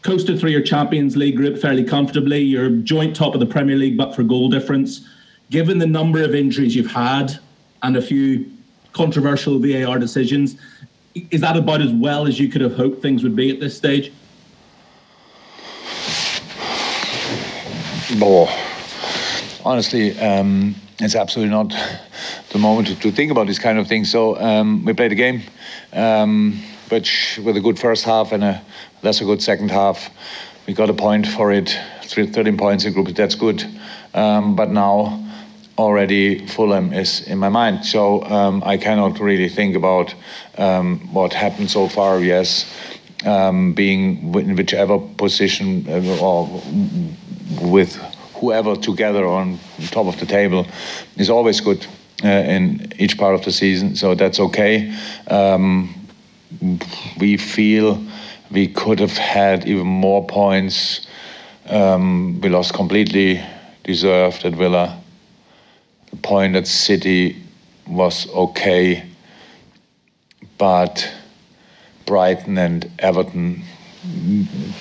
coasted through your Champions League group fairly comfortably. You're joint top of the Premier League, but for goal difference. Given the number of injuries you've had and a few controversial VAR decisions, is that about as well as you could have hoped things would be at this stage? Honestly, it's absolutely not the moment to think about this kind of thing. So we played a game, which with a good first half and a less good second half. We got a point for it, 13 points in group. That's good. But now already Fulham is in my mind. So I cannot really think about what happened so far. Yes, being in whichever position or with whoever together on top of the table is always good in each part of the season. So that's okay. We feel we could have had even more points. We lost completely deserved at Villa. The point at City was okay, but Brighton and Everton,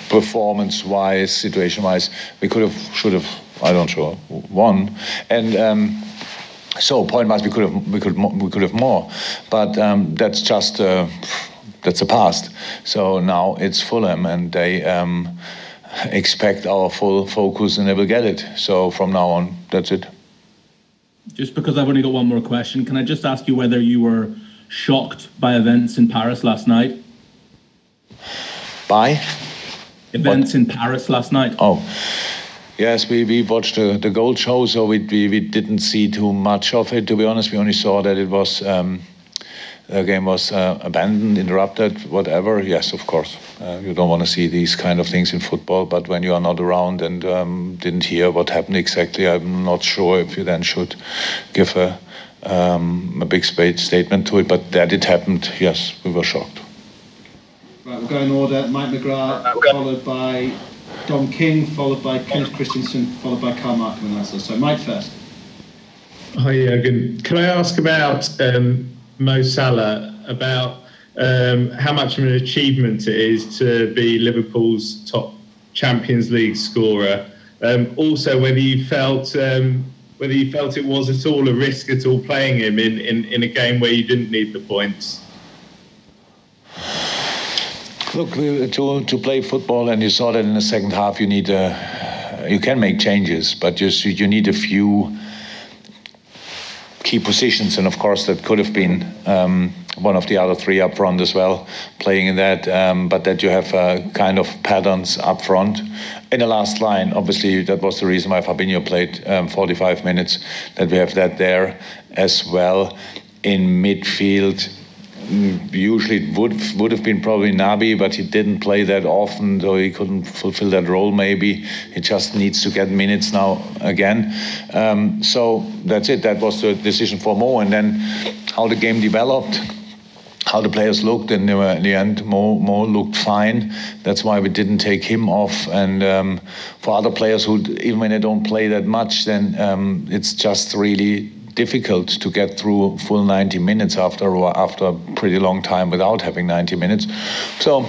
performance-wise, situation-wise, we could have, should have, I don't know, won. And so point-wise, we could have more. But that's just that's the past. So now it's Fulham, and they expect our full focus, and they will get it. So from now on, that's it. Just because I've only got one more question, can I just ask you whether you were shocked by events in Paris last night? By? Events in Paris last night. Oh, yes, we watched the goal show, so we didn't see too much of it, to be honest. We only saw that it was, the game was abandoned, interrupted, whatever. Yes, of course. You don't want to see these kind of things in football, but when you are not around and didn't hear what happened exactly, I'm not sure if you then should give a big statement to it. But that it happened, yes, we were shocked. Right, we'll go in order. Mike McGrath, followed by Dom King, followed by Kenneth Christensen, followed by Carl Markham and Ansel. So Mike first. Hi, Jurgen. Can I ask about Mo Salah, about how much of an achievement it is to be Liverpool's top Champions League scorer? Also, whether you felt it was at all a risk at all playing him in a game where you didn't need the points? Look, to play football, and you saw that in the second half, you need you can make changes, but you need a few key positions, and of course that could have been one of the other three up front as well, playing in that, but that you have kind of patterns up front. In the last line, obviously, that was the reason why Fabinho played 45 minutes, that we have that there as well. In midfield, usually it would have been probably Naby, but he didn't play that often, so he couldn't fulfill that role maybe. He just needs to get minutes now again. So that's it. That was the decision for Mo. And then how the game developed, how the players looked, and in the end, Mo looked fine. That's why we didn't take him off. And for other players who, even when they don't play that much, then it's just really difficult to get through full 90 minutes after a pretty long time without having 90 minutes. So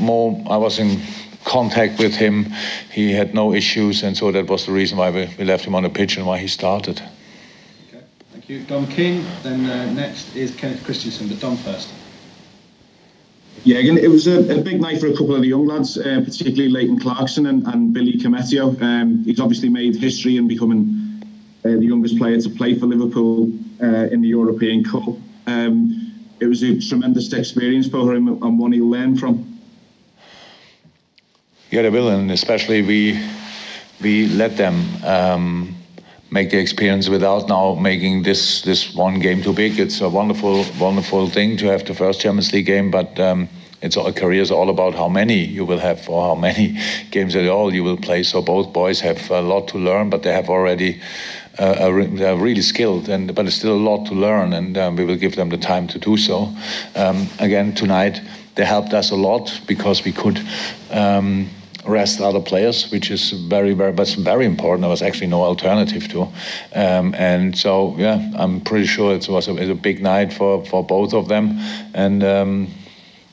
Mo, I was in contact with him. He had no issues, and so that was the reason why we left him on the pitch and why he started. Okay, thank you. Dom King, then next is Kenneth Christensen, but Dom first. Yeah, again, it was a big night for a couple of the young lads, particularly Leighton Clarkson and Billy Cometio. He's obviously made history in becoming the youngest player to play for Liverpool in the European Cup. It was a tremendous experience for him and one he'll learn from. Yeah, they will, and especially we let them make the experience without now making this one game too big. It's a wonderful thing to have the first Champions League game, but a career is all about how many you will have or how many games at all you will play. So both boys have a lot to learn, but they have already they're really skilled, but it's still a lot to learn, and we will give them the time to do so. Again, tonight they helped us a lot because we could rest other players, which is very important. There was actually no alternative to, and so yeah, I'm pretty sure it was a big night for both of them, and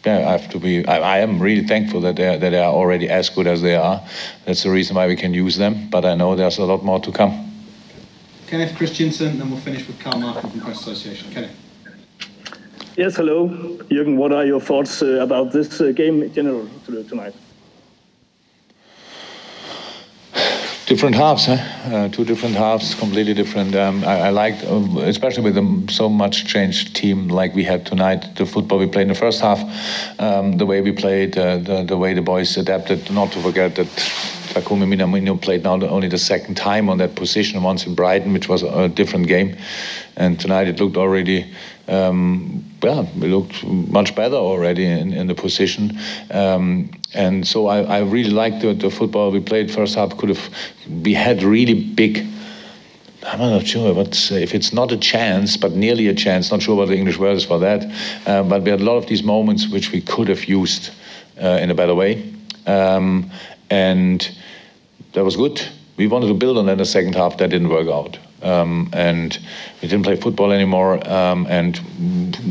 I am really thankful that they are already as good as they are. That's the reason why we can use them. But I know there's a lot more to come. Kenneth Christiansen, and we'll finish with Carl Markham from Press Association. Kenneth. Yes, hello. Jürgen, what are your thoughts about this game in general tonight? Different halves, huh? Two different halves, completely different. I liked, especially with so much changed team like we had tonight, the football we played in the first half, the way we played, the way the boys adapted. Not to forget that Takumi Minamino played now only the second time on that position, once in Brighton, which was a different game. And tonight it looked already, we looked much better already in the position. And so I really liked the football we played. First half we had really big, I'm not sure if it's not a chance, but nearly a chance, not sure what the English word is for that. But we had a lot of these moments which we could have used in a better way. And that was good. We wanted to build on that in the second half. That didn't work out. And we didn't play football anymore. And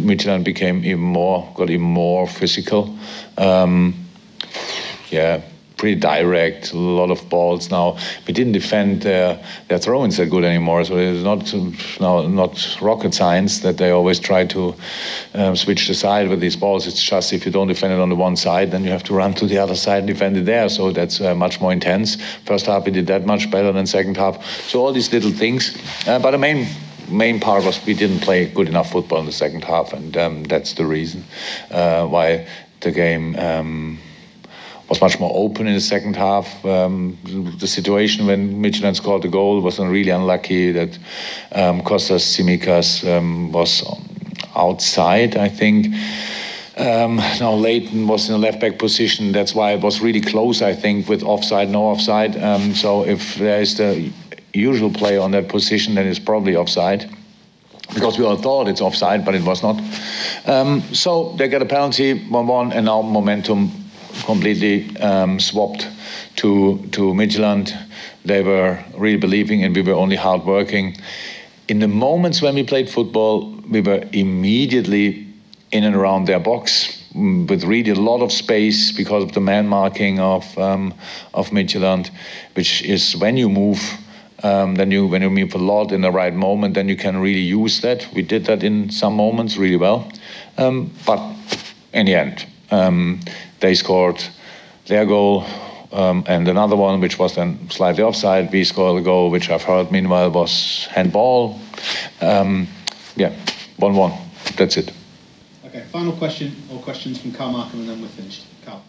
Midtjylland got even more physical. Pretty direct, a lot of balls now. We didn't defend their throw-ins that good anymore, so it's not rocket science that they always try to switch the side with these balls. It's just if you don't defend it on the one side, then you have to run to the other side and defend it there, so that's much more intense. First half we did that much better than second half. So all these little things. But the main part was we didn't play good enough football in the second half, and that's the reason why the game was much more open in the second half. The situation when Midtjylland scored the goal was really unlucky that Kostas Tsimikas was outside, I think. Now Leighton was in a left-back position. That's why it was really close, I think, with offside, no offside. So if there is the usual player on that position, then it's probably offside. Because we all thought it's offside, but it was not. So they get a penalty, 1-1, and now momentum completely swapped to Midtjylland. They were really believing, and we were only hard working. In the moments when we played football, we were immediately in and around their box with really a lot of space because of the man marking of Midtjylland, which is when you move. When you move a lot in the right moment, then you can really use that. We did that in some moments really well, but in the end. They scored their goal and another one, which was then slightly offside. We scored a goal, which I've heard meanwhile was handball. 1-1. That's it. Okay, final question or questions from Carl Markham, and then we're finished. Carl.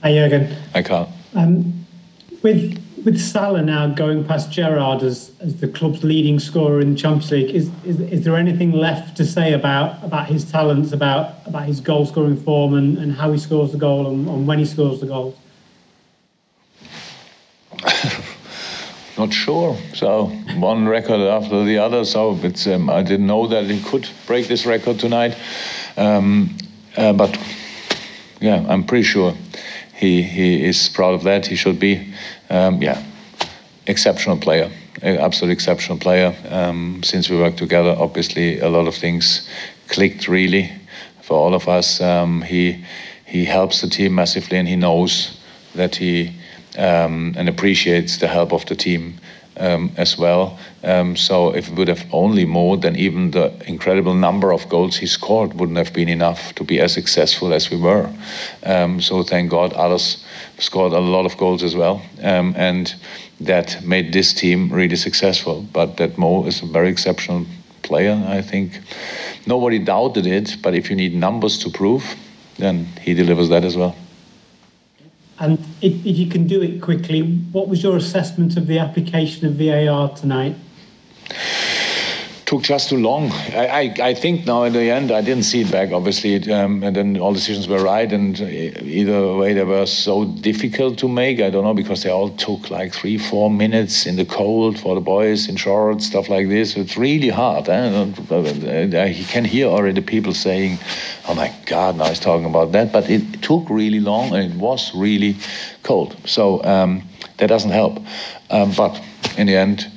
Hi, Jurgen. Hi, Carl. With Salah now going past Gerrard as the club's leading scorer in the Champions League, is there anything left to say about his talents, about his goal scoring form and how he scores the goal and when he scores the goals? Not sure. So one record after the other. So it's I didn't know that he could break this record tonight. But yeah, I'm pretty sure he is proud of that. He should be. Exceptional player, absolute exceptional player. Since we worked together, obviously a lot of things clicked really for all of us. He helps the team massively, and he knows that he and appreciates the help of the team as well. So if we would have only more, then even the incredible number of goals he scored wouldn't have been enough to be as successful as we were. So thank God others scored a lot of goals as well. And that made this team really successful. But that Mo is a very exceptional player, I think. Nobody doubted it, but if you need numbers to prove, then he delivers that as well. And if you can do it quickly, what was your assessment of the application of VAR tonight? Took just too long. I think now in the end, I didn't see it back, obviously, and then all decisions were right, and either way they were so difficult to make. I don't know, because they all took like 3-4 minutes in the cold for the boys in shorts, stuff like this. It's really hard. You can hear already people saying, oh my God, now he's talking about that. But it took really long, and it was really cold. So that doesn't help. But in the end,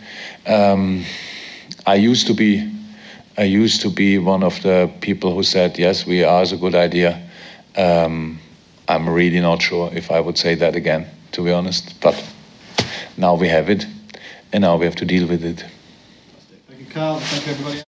I used to be I used to be one of the people who said, yes, VR is a good idea. I'm really not sure if I would say that again, to be honest. But now we have it, and now we have to deal with it. Thank you, Carl. Thank you, everybody.